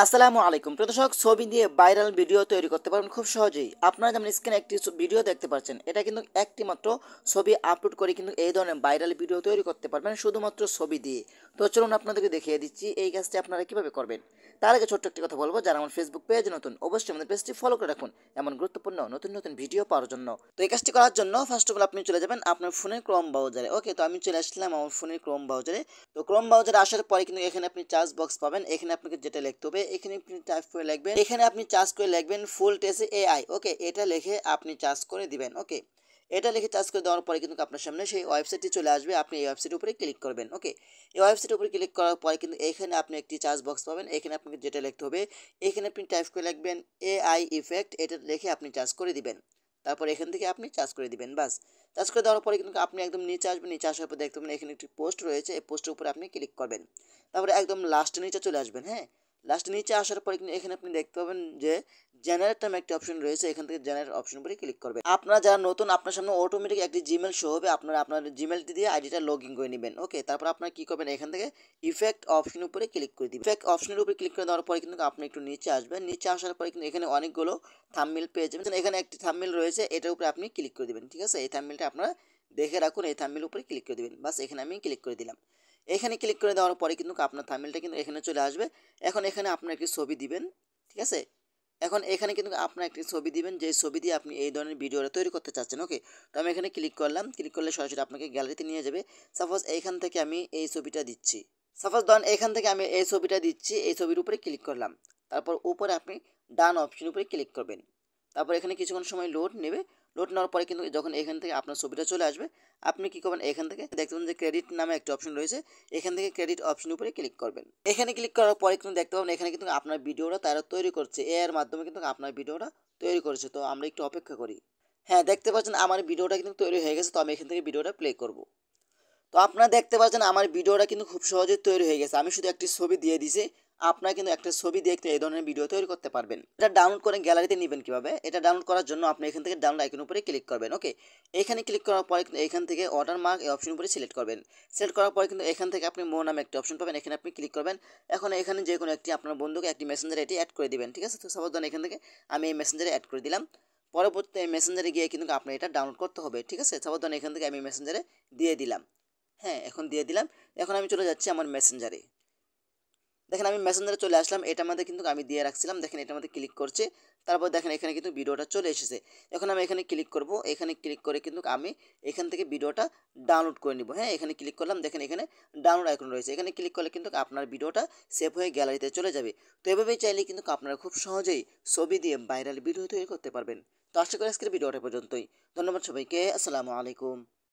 আসসালামু আলাইকুম প্রিয় দর্শক, ছবি দিয়ে ভাইরাল ভিডিও তৈরি করতে পারবেন খুব সহজেই। আপনারা যেমন স্ক্রিনে একটি ভিডিও দেখতে পাচ্ছেন, এটা কিন্তু একটি মাত্র ছবি আপলোড করে কিন্তু এই ধরনের ভাইরাল ভিডিও তৈরি করতে পারবেন শুধুমাত্র ছবি দিয়ে। তো চলুন আপনাদেরকে দেখিয়ে দিচ্ছি এই কাজটি আপনারা কিভাবে করবেন। তার আগে ছোট্ট একটি কথা বলবো, যারা আমার ফেসবুক পেজ নতুন অবশ্যই আমাদের পেজটি ফলো করে রাখুন এমন গুরুত্বপূর্ণ নতুন নতুন ভিডিও পাওয়ার জন্য। তো এই কাজটি করার জন্য ফার্স্ট অফ অল আপনি চলে যাবেন আপনার ফোনের ক্রোম ব্রাউজারে। ওকে, তো আমি চলে আসলাম আমার ফোনের ক্রোম ব্রাউজারে। তো ক্রোম ব্রাউজারে আসার পরে কিন্তু এখানে আপনি চার্জ বক্স পাবেন। এখানে আপনাকে যেটা লিখতে হবে, এখানে আপনি টাইপ করে লিখবেন, এখানে আপনি চার্জ করে লিখবেন ফুল টেসে এআই। ওকে, এটা লিখে আপনি চার্জ করে দিবেন। ওকে, এটা লিখে চার্জ করে দেওয়ার পরে কিন্তু আপনার সামনে সেই ওয়েবসাইটটি চলে আসবে। আপনি এই ওয়েবসাইটের উপরে ক্লিক করবেন। ওকে, এই ওয়েবসাইটের উপরে ক্লিক করার পরে কিন্তু এখানে আপনি একটি চার্জ বক্স পাবেন। এখানে আপনাকে যেটা লিখতে হবে, এখানে আপনি টাইপ করে লিখবেন এআই ইফেক্ট, এটা লিখে আপনি চার্জ করে দিবেন। তারপর এখান থেকে আপনি চার্জ করে দিবেন, বাস। চার্জ করে দেওয়ার পরে কিন্তু আপনি একদম নিচে আসবেন। নিচে আসার পর দেখতে পাবেন এখানে একটি পোস্ট রয়েছে, এই পোস্টের উপরে আপনি ক্লিক করবেন। তারপরে একদম লাস্টে নিচে চলে আসবেন। হ্যাঁ, লাস্টে নিচে আসার পরে কিন্তু এখানে আপনি দেখতে পাবেন যে জেনারেট নামে একটি অপশন রয়েছে। এখান থেকে জেনারেট অপশন উপরে ক্লিক করবেন। আপনারা যারা নতুন, আপনার সামনে অটোমেটিক একটি জিমেল শো হবে। আপনারা আপনার জিমেলটি দিয়ে আইডিটা লগ ইন করে নেবেন। ওকে, তারপর আপনারা কি করবেন, এখান থেকে ইফেক্ট অপশন উপরে ক্লিক করে দিবেন। ইফেক্ট অপশনের উপরে ক্লিক করে দেওয়ার পরে কিন্তু আপনি একটু নিচে আসবেন। নিচে আসার পরে কিন্তু এখানে অনেকগুলো থাম্বনেল পেয়ে যাবেন। এখানে একটি থাম্বনেল রয়েছে, এটার উপরে আপনি ক্লিক করে দিবেন। ঠিক আছে, এই থাম্বনেলটা আপনারা দেখে রাখুন। এই থাম্বনেল উপরে ক্লিক করে দিবেন, বাস। এখানে আমি ক্লিক করে দিলাম। এখানে ক্লিক করে দেওয়ার পরে কিন্তু আপনার থাম্বনেলটা কিন্তু এখানে চলে আসবে। এখন এখানে আপনার একটি ছবি দিবেন। ঠিক আছে, এখন এখানে কিন্তু আপনার একটি ছবি দিবেন, যে ছবি দিয়ে আপনি এই ধরনের ভিডিওটা তৈরি করতে চাচ্ছেন। ওকে, তো আমি এখানে ক্লিক করলাম। ক্লিক করলে সরাসরি আপনাকে গ্যালারিতে নিয়ে যাবে। সাপোজ এইখান থেকে আমি এই ছবিটা দিচ্ছি। সাপোজ ধরেন এখান থেকে আমি এই ছবিটা দিচ্ছি, এই ছবির উপরে ক্লিক করলাম। তারপর উপরে আপনি ডান অপশন উপরে ক্লিক করবেন। তারপর এখানে কিছুক্ষণ সময় লোড নেবে। লোড নেওয়ার পরে কিন্তু যখন এখান থেকে আপনার ছবিটা চলে আসবে, আপনি কি করবেন, এখান থেকে দেখতে পাবেন যে ক্রেডিট নামে একটা অপশন রয়েছে। এখান থেকে ক্রেডিট অপশন উপরে ক্লিক করবেন। এখানে ক্লিক করার পরে কিন্তু দেখতে পাবেন এখানে কিন্তু আপনার ভিডিওটা তারা তৈরি করছে, এর মাধ্যমে কিন্তু আপনার ভিডিওটা তৈরি করেছে। তো আমরা একটু অপেক্ষা করি। হ্যাঁ, দেখতে পাচ্ছেন আমার ভিডিওটা কিন্তু তৈরি হয়ে গেছে। তো আমি এখান থেকে ভিডিওটা প্লে করব। তো আপনারা দেখতে পাচ্ছেন আমার ভিডিওটা কিন্তু খুব সহজেই তৈরি হয়ে গেছে। আমি শুধু একটি ছবি দিয়ে দিছি। আপনারা কিন্তু একটা ছবি দিয়ে এই ধরনের ভিডিও তৈরি করতে পারবেন। এটা ডাউনলোড করে গ্যালারিতে নেবেন কিভাবে, এটা ডাউনলোড করার জন্য আপনি এখান থেকে ডাউনলোড আইকন উপরে ক্লিক করবেন। ওকে, এখানে ক্লিক করার পরে কিন্তু এখান থেকে ওয়াটারমার্ক এই অপশন উপরে সিলেক্ট করবেন। সিলেক্ট করার পরে কিন্তু এখান থেকে আপনি মোর নামে একটা অপশন পাবেন, এখানে আপনি ক্লিক করবেন। এখন এখানে যে কোনো একটি আপনার বন্ধুকে একটি মেসেঞ্জারে এটি অ্যাড করে দিবেন। ঠিক আছে, তো সাবধান এখান থেকে আমি এই মেসেঞ্জারে অ্যাড করে দিলাম। পরবর্তী মেসেঞ্জারে গিয়ে কিন্তু আপনার এটা ডাউনলোড করতে হবে। ঠিক আছে, সাবধান এখান থেকে আমি মেসেঞ্জারে দিয়ে দিলাম। হ্যাঁ, এখন দিয়ে দিলাম। এখন আমি চলে যাচ্ছি আমার মেসেঞ্জারে। দেখেন আমি মেসেঞ্জারে চলে আসলাম। এটার মধ্যে কিন্তু আমি দিয়ে রাখছিলাম। দেখেন এটার মধ্যে ক্লিক করছে। তারপর দেখেন এখানে কিন্তু ভিডিওটা চলে এসেছে। এখন আমি এখানে ক্লিক করব। এখানে ক্লিক করে কিন্তু আমি এখান থেকে ভিডিওটা ডাউনলোড করে নিব। হ্যাঁ, এখানে ক্লিক করলাম। দেখেন এখানে ডাউনলোড আইকন রয়েছে। এখানে ক্লিক করলে কিন্তু আপনার ভিডিওটা সেভ হয়ে গ্যালারিতে চলে যাবে। তো এভাবেই চাইলে কিন্তু আপনারা খুব সহজেই ছবি দিয়ে ভাইরাল ভিডিও তৈরি করতে পারবেন। তো আশা করি আজকের ভিডিওটা পর্যন্তই। ধন্যবাদ সবাইকে। আসসালামু আলাইকুম।